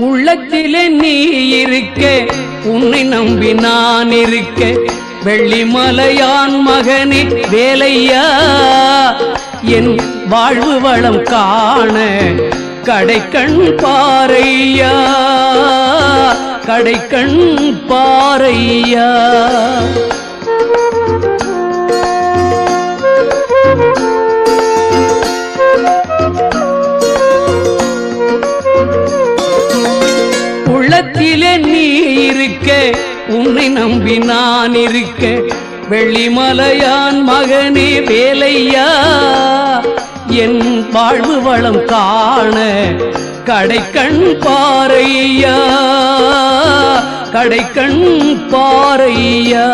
உள்ளத்திலே நீ இருக்க, உன்னை நம்பி நான் இருக்க, வெள்ளிமலையான் மகனே வேலையா, என் வாழ்வு வளம் காண கடைக்கண் பாரையா, கடைக்கண் பாரையா. உள்ளத்திலே நீ இருக்க, உன்னை நம்பி நான் இருக்க, வெள்ளிமலையான் மகனே வேலையா, என் வாழ்வு வளம் காண கடைக்கண் பாரையா, கடைக்கண் பாரையா.